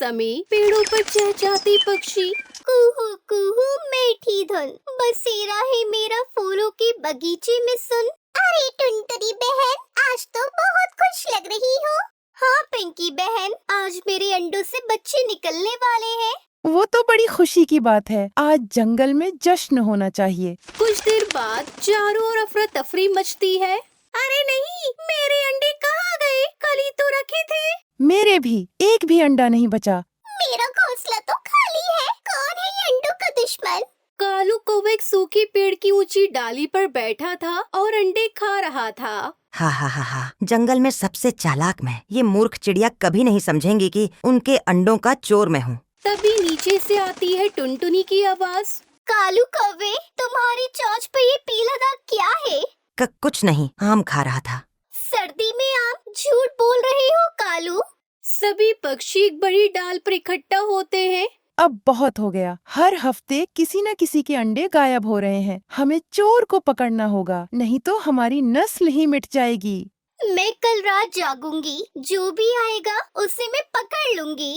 समय पेड़ों पर चहचहाते पक्षी। कुहू कुहू मीठी धुन बसेरा है मेरा फूलों के बगीचे में सुन। अरे टुनटुनी बहन, आज तो बहुत खुश लग रही हो। हाँ पिंकी बहन, आज मेरे अंडों से बच्चे निकलने वाले हैं। वो तो बड़ी खुशी की बात है। आज जंगल में जश्न होना चाहिए। कुछ देर बाद चारों ओर अफरा तफरी मचती है। अरे नहीं, मेरे अंडे कहाँ गए? कल ही तो रखे थे। मेरे भी एक भी अंडा नहीं बचा। मेरा घोंसला तो खाली है। कौन है ये अंडों का दुश्मन? कालू कौवा एक सूखे पेड़ की ऊंची डाली पर बैठा था और अंडे खा रहा था। हा हा हा हा, जंगल में सबसे चालाक मैं। ये मूर्ख चिड़िया कभी नहीं समझेंगी कि उनके अंडों का चोर मैं हूँ। तभी नीचे से आती है टुनटुनी की आवाज। कालू कौवे, तुम्हारी चोंच पे ये पीला दाग क्या है? कुछ नहीं, आम खा रहा था। सर्दी में आम? झूठ बोल रहे हो कालू। सभी पक्षी एक बड़ी डाल पर इकट्ठा होते हैं। अब बहुत हो गया। हर हफ्ते किसी न किसी के अंडे गायब हो रहे हैं। हमें चोर को पकड़ना होगा, नहीं तो हमारी नस्ल ही मिट जाएगी। मैं कल रात जागूंगी, जो भी आएगा उसे मैं पकड़ लूंगी।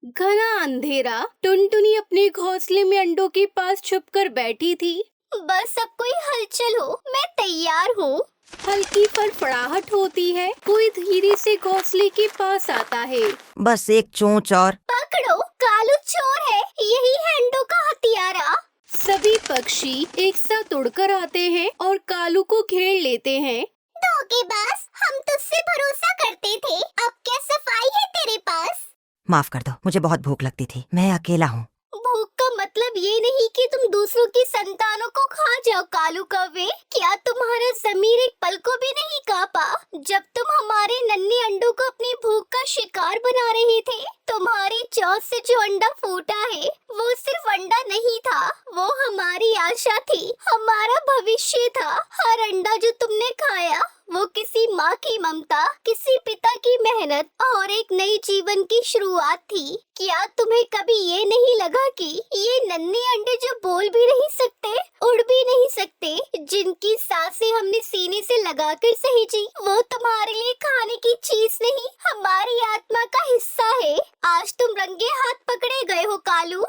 घना अंधेरा। टुनटुनी अपने घोंसले में अंडों के पास छुपकर बैठी थी। बस अब कोई हलचल हो, मैं तैयार हूँ। हल्की फड़फड़ाहट होती है। कोई धीरे से घोंसले के पास आता है। बस एक चोंच और। पकड़ो, कालू चोर है। यही है अंडों का हथियारा। सभी पक्षी एक साथ उड़कर आते हैं और कालू को घेर लेते हैं। धोखेबाज, हम तुझसे भरोसा करते थे। अब क्या सफाई है तेरे पास? माफ कर दो, मुझे बहुत भूख लगती थी। मैं अकेला हूँ। भूख का मतलब ये नहीं कि तुम दूसरों की संतानों को खा जाओ कालू कौवे। क्या तुम्हारा ज़मीर एक पल को भी नहीं कांपा जब तुम हमारे नन्हे अंडों को अपनी भूख का शिकार बना रहे थे? तुम्हारी चोंच से जो अंडा फूटा है वो सिर्फ अंडा नहीं था, वो हमारी आशा थी, हमारा भविष्य था। हर अंडा जो तुमने खाया वो किसी माँ की ममता, किसी पिता की मेहनत और एक नई जीवन की शुरुआत थी। क्या तुम्हें कभी ये नहीं लगा कि ये नन्हे अंडे जो बोल भी नहीं सकते, उड़ भी नहीं सकते, जिनकी सांसें हमने सीने से लगाकर सहेजी, वो तुम्हारे लिए खाने की चीज नहीं, हमारी आत्मा का हिस्सा है। आज तुम रंगे हाथ पकड़े गए हो कालू,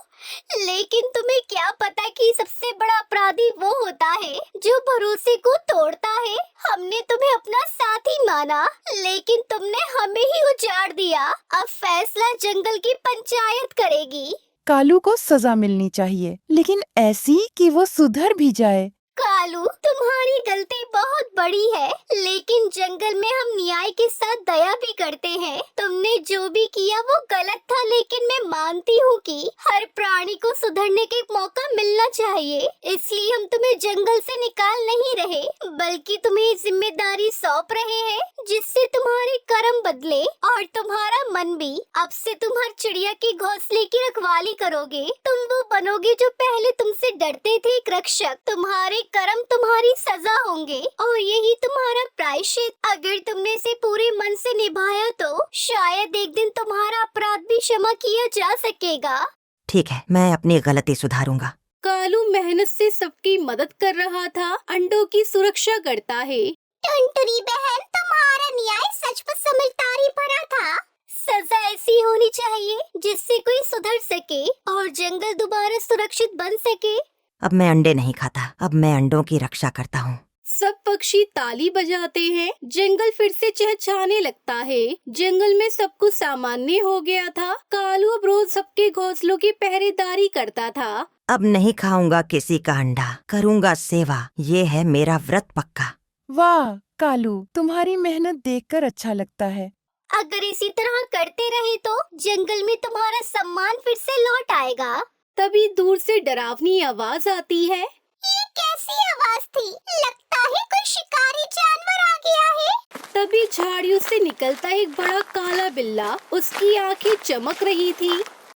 लेकिन तुम्हें क्या पता कि सबसे बड़ा अपराधी वो होता है जो भरोसे को तोड़ता है। हमने तुम्हें अपना साथी माना, लेकिन तुमने हमें ही उजाड़ दिया। अब फैसला जंगल की पंचायत करेगी। कालू को सजा मिलनी चाहिए, लेकिन ऐसी कि वो सुधर भी जाए। कालू, तुम्हारी गलती बहुत बड़ी है, लेकिन जंगल में हम न्याय के साथ दया भी करते हैं। तुमने जो भी किया वो गलत था, लेकिन मैं मानती हूँ कि हर प्राणी को सुधरने का एक मौका मिलना चाहिए। इसलिए हम तुम्हें जंगल से निकाल नहीं रहे, बल्कि तुम्हें जिम्मेदारी सौंप रहे हैं जिससे तुम्हारे कर्म बदले और तुम्हारा मन भी। अब से तुम हर चिड़िया के घोंसले की रखवाली करोगे। तुम वो बनोगे जो पहले तुमसे डरते थे, एक रक्षक। तुम्हारे कर्म तुम्हारी सजा होंगे और यही तुम्हारा प्रायश्चित। अगर तुमने इसे पूरे मन से निभाया तो शायद एक दिन तुम्हारा अपराध भी क्षमा किया जा सकेगा। ठीक है, मैं अपनी गलती सुधारूंगा। कालू मेहनत से सबकी मदद कर रहा था, अंडों की सुरक्षा करता है। टुनटुनी बहन, तुम्हारा न्याय सच में समझदारी भरा था। सजा ऐसी होनी चाहिए जिससे कोई सुधर सके और जंगल दोबारा सुरक्षित बन सके। अब मैं अंडे नहीं खाता, अब मैं अंडों की रक्षा करता हूँ। सब पक्षी ताली बजाते हैं। जंगल फिर से चहचहाने लगता है। जंगल में सब कुछ सामान्य हो गया था। कालू अब रोज सबके घोंसलों की पहरेदारी करता था। अब नहीं खाऊंगा किसी का अंडा, करूंगा सेवा। ये है मेरा व्रत पक्का। वाह कालू, तुम्हारी मेहनत देखकर अच्छा लगता है। अगर इसी तरह करते रहे तो जंगल में तुम्हारा सम्मान फिर से लौट आएगा। तभी दूर से डरावनी आवाज आती है। ये कैसी आवाज थी? लगता है कोई शिकारी जानवर आ गया है। तभी झाड़ियों से निकलता एक बड़ा काला बिल्ला। उसकी आंखें चमक रही थी।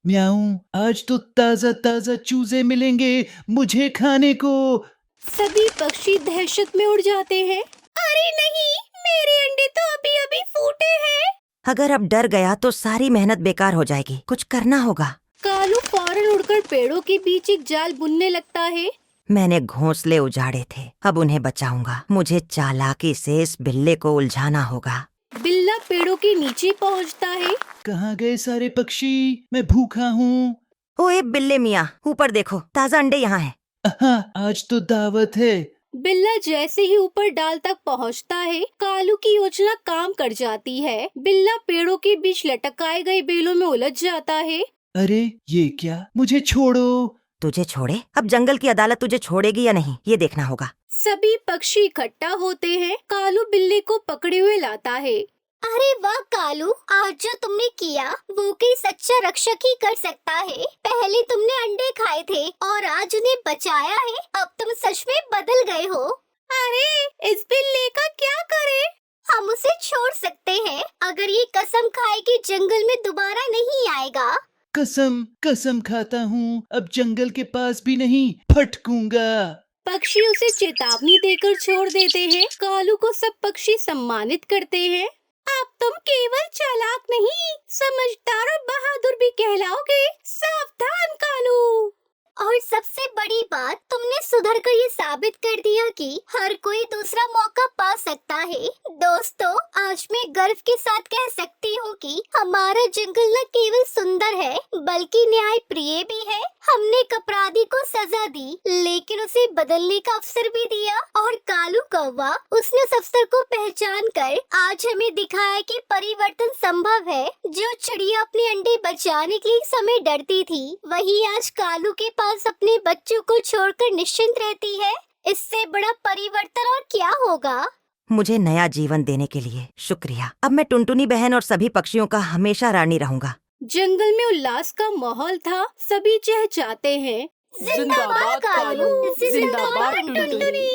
म्याऊं, आज तो ताजा ताजा चूजे मिलेंगे मुझे खाने को। सभी पक्षी दहशत में उड़ जाते हैं। अरे नहीं, मेरे अंडे तो अभी अभी फूटे हैं। अगर अब डर गया तो सारी मेहनत बेकार हो जाएगी। कुछ करना होगा। कालू फौरन उड़कर पेड़ों के बीच एक जाल बुनने लगता है। मैंने घोंसले उजाड़े थे, अब उन्हें बचाऊंगा। मुझे चालाकी से इस बिल्ले को उलझाना होगा। बिल्ला पेड़ों के नीचे पहुंचता है। कहाँ गए सारे पक्षी? मैं भूखा हूँ। ओए बिल्ले मियाँ, ऊपर देखो, ताज़ा अंडे यहाँ हैं। आज तो दावत है। बिल्ला जैसे ही ऊपर डाल तक पहुंचता है, कालू की योजना काम कर जाती है। बिल्ला पेड़ों के बीच लटकाए गए बेलों में उलझ जाता है। अरे ये क्या? मुझे छोड़ो। तुझे छोड़े? अब जंगल की अदालत तुझे छोड़ेगी या नहीं, ये देखना होगा। सभी पक्षी इकट्ठा होते हैं। कालू बिल्ली को पकड़े हुए लाता है। अरे वाह कालू, आज जो तुमने किया वो कोई सच्चा रक्षक ही कर सकता है। पहले तुमने अंडे खाए थे और आज उन्हें बचाया है। अब तुम सच में बदल गए हो। अरे इस बिल्ली का क्या करें? हम उसे छोड़ सकते हैं अगर ये कसम खाए कि जंगल में दोबारा नहीं आएगा। कसम खाता हूँ, अब जंगल के पास भी नहीं फटकूंगा। पक्षी उसे चेतावनी देकर छोड़ देते हैं। कालू को सब पक्षी सम्मानित करते हैं। अब तुम केवल चालाक नहीं, समझदार और बहादुर भी कहलाओगे। सावधान कालू। और सबसे बड़ी बात, तुमने सुधर कर ये साबित कर दिया कि हर कोई दूसरा मौका पा सकता है। दोस्तों, आज मैं गर्व के साथ कह सकती हूँ कि हमारा जंगल न केवल सुंदर है बल्कि न्याय प्रिय भी है। हमने एक अपराधी को सजा दी लेकिन उसे बदलने का अवसर भी दिया। और कालू कौवा, उसने उस अवसर को पहचान कर आज हमें दिखाया कि परिवर्तन संभव है। जो चिड़िया अपने अंडे बचाने के लिए समय डरती थी, वही आज कालू के पास अपने बच्चों को छोड़कर निश्चिंत रहती है। इससे बड़ा परिवर्तन और क्या होगा। मुझे नया जीवन देने के लिए शुक्रिया। अब मैं टुनटुनी बहन और सभी पक्षियों का हमेशा रानी रहूंगा। जंगल में उल्लास का माहौल था। सभी चहचहाते हैं, जिंदाबाद कालू, जिंदाबाद टुनटुनी।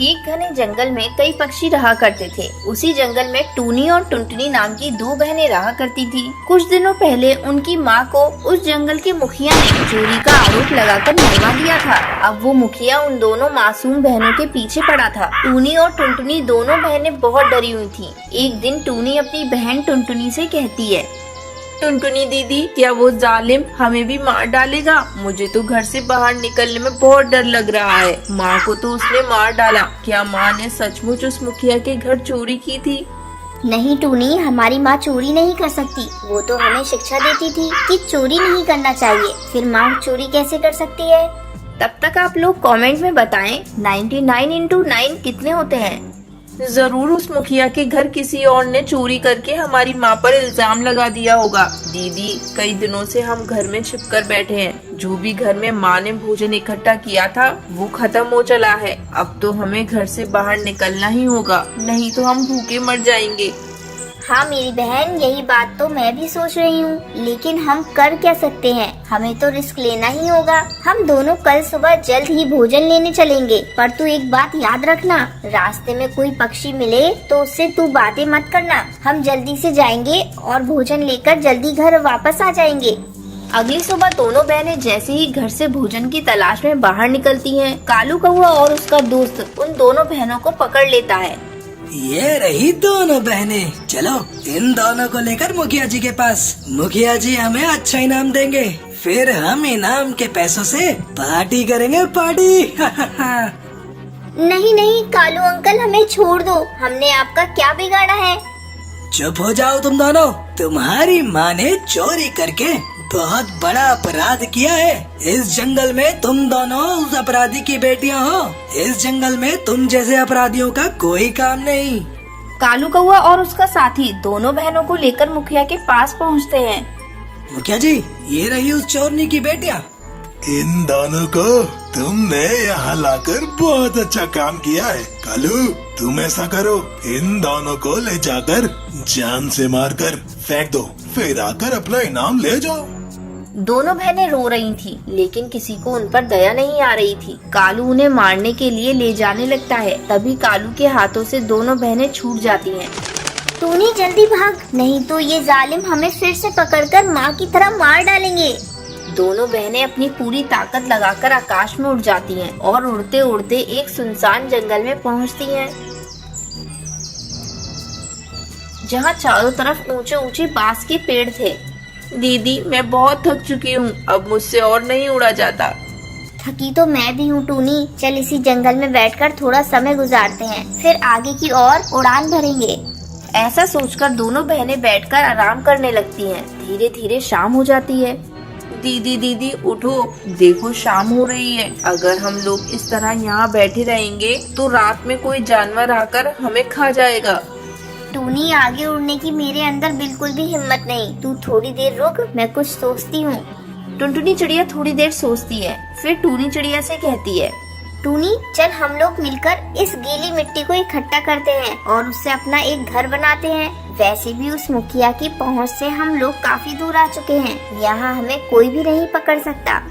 एक घने जंगल में कई पक्षी रहा करते थे। उसी जंगल में टूनी और टुनटुनी नाम की दो बहनें रहा करती थी। कुछ दिनों पहले उनकी माँ को उस जंगल के मुखिया ने चोरी का आरोप लगाकर मरवा दिया था। अब वो मुखिया उन दोनों मासूम बहनों के पीछे पड़ा था। टूनी और टुनटुनी दोनों बहनें बहुत डरी हुई थी। एक दिन टूनी अपनी बहन टुनटुनी से कहती है, टुनटुनी दीदी, क्या वो जालिम हमें भी मार डालेगा? मुझे तो घर से बाहर निकलने में बहुत डर लग रहा है। माँ को तो उसने मार डाला। क्या माँ ने सचमुच उस मुखिया के घर चोरी की थी? नहीं टूनी, हमारी माँ चोरी नहीं कर सकती। वो तो हमें शिक्षा देती थी कि चोरी नहीं करना चाहिए। फिर माँ चोरी कैसे कर सकती है? तब तक आप लोग कमेंट में बताएं 99 into 9 कितने होते हैं। जरूर उस मुखिया के घर किसी और ने चोरी करके हमारी माँ पर इल्जाम लगा दिया होगा। दीदी, कई दिनों से हम घर में छिपकर बैठे हैं। जो भी घर में माँ ने भोजन इकट्ठा किया था वो खत्म हो चला है। अब तो हमें घर से बाहर निकलना ही होगा, नहीं तो हम भूखे मर जाएंगे। हाँ मेरी बहन, यही बात तो मैं भी सोच रही हूँ, लेकिन हम कर क्या सकते हैं? हमें तो रिस्क लेना ही होगा। हम दोनों कल सुबह जल्द ही भोजन लेने चलेंगे। पर तू एक बात याद रखना, रास्ते में कोई पक्षी मिले तो उससे तू बातें मत करना। हम जल्दी से जाएंगे और भोजन लेकर जल्दी घर वापस आ जाएंगे। अगली सुबह दोनों बहनें जैसे ही घर से भोजन की तलाश में बाहर निकलती हैं, कालू कौवा और उसका दोस्त उन दोनों बहनों को पकड़ लेता है। ये रही दोनों बहनें, चलो इन दोनों को लेकर मुखिया जी के पास। मुखिया जी हमें अच्छा इनाम देंगे, फिर हम इनाम के पैसों से पार्टी करेंगे, पार्टी। नहीं नहीं कालू अंकल, हमें छोड़ दो। हमने आपका क्या बिगाड़ा है? चुप हो जाओ तुम दोनों। तुम्हारी माँ ने चोरी करके बहुत बड़ा अपराध किया है। इस जंगल में तुम दोनों उस अपराधी की बेटियां हो। इस जंगल में तुम जैसे अपराधियों का कोई काम नहीं। कालू कौवा और उसका साथी दोनों बहनों को लेकर मुखिया के पास पहुंचते हैं। मुखिया जी, ये रही उस चोरनी की बेटियां। इन दोनों को तुमने यहाँ लाकर बहुत अच्छा काम किया है। कालू, तुम ऐसा करो, इन दोनों को ले जाकर जान से मारकर फेंक दो, फिर आकर अपना इनाम ले जाओ। दोनों बहनें रो रही थी, लेकिन किसी को उन पर दया नहीं आ रही थी। कालू उन्हें मारने के लिए ले जाने लगता है। तभी कालू के हाथों से दोनों बहनें छूट जाती हैं। टूनी जल्दी भाग, नहीं तो ये जालिम हमें फिर से पकड़कर माँ की तरह मार डालेंगे। दोनों बहनें अपनी पूरी ताकत लगाकर आकाश में उड़ जाती हैं और उड़ते उड़ते एक सुनसान जंगल में पहुंचती हैं, जहां चारों तरफ ऊंचे ऊंचे बांस के पेड़ थे। दीदी, मैं बहुत थक चुकी हूँ, अब मुझसे और नहीं उड़ा जाता। थकी तो मैं भी हूँ टूनी। चल इसी जंगल में बैठकर थोड़ा समय गुजारते हैं, फिर आगे की ओर उड़ान भरेंगे। ऐसा सोचकर दोनों बहनें बैठकर आराम करने लगती हैं। धीरे धीरे शाम हो जाती है। दीदी उठो, देखो शाम हो रही है। अगर हम लोग इस तरह यहाँ बैठे रहेंगे तो रात में कोई जानवर आकर हमें खा जाएगा। टूनी, आगे उड़ने की मेरे अंदर बिल्कुल भी हिम्मत नहीं। तू थोड़ी देर रुक, मैं कुछ सोचती हूँ। टुनटुनी चिड़िया थोड़ी देर सोचती है, फिर टूनी चिड़िया से कहती है, टूनी, चल हम लोग मिलकर इस गीली मिट्टी को इकट्ठा करते हैं और उससे अपना एक घर बनाते हैं। वैसे भी उस मुखिया की पहुंच से हम लोग काफी दूर आ चुके हैं। यहाँ हमें कोई भी नहीं पकड़ सकता।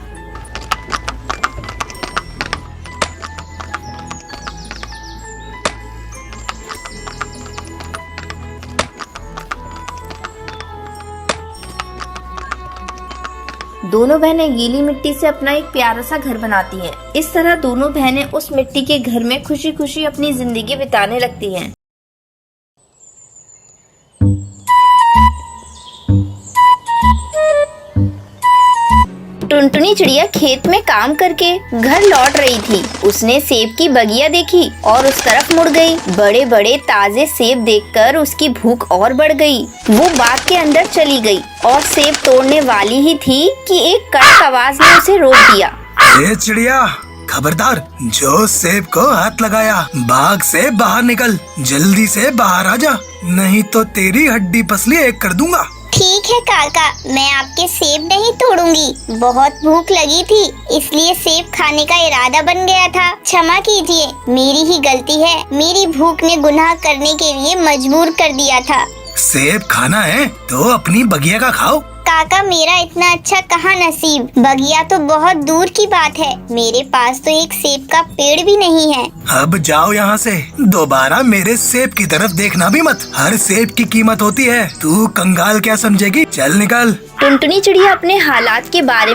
दोनों बहनें गीली मिट्टी से अपना एक प्यारा सा घर बनाती हैं। इस तरह दोनों बहनें उस मिट्टी के घर में खुशी खुशी अपनी जिंदगी बिताने लगती हैं। टुनटुनी चिड़िया खेत में काम करके घर लौट रही थी। उसने सेब की बगिया देखी और उस तरफ मुड़ गई। बड़े बड़े ताजे सेब देखकर उसकी भूख और बढ़ गई। वो बाग के अंदर चली गई और सेब तोड़ने वाली ही थी कि एक कड़क आवाज ने उसे रोक दिया। ए चिड़िया, खबरदार, जो सेब को हाथ लगाया बाग से बाहर निकल। जल्दी से बाहर आ जा, नहीं तो तेरी हड्डी पसली एक कर दूंगा। ठीक है काका, मैं आपके सेब नहीं तोड़ूंगी। बहुत भूख लगी थी, इसलिए सेब खाने का इरादा बन गया था। क्षमा कीजिए, मेरी ही गलती है। मेरी भूख ने गुनाह करने के लिए मजबूर कर दिया था। सेब खाना है तो अपनी बगिया का खाओ। काका, मेरा इतना अच्छा कहाँ नसीब। बगिया तो बहुत दूर की बात है। मेरे पास तो एक सेब का पेड़ भी नहीं है। अब जाओ यहाँ से, दोबारा मेरे सेब की तरफ देखना भी मत। हर सेब की कीमत होती है। तू कंगाल क्या समझेगी? चल निकल। टुनटुनी चिड़िया अपने हालात के बारे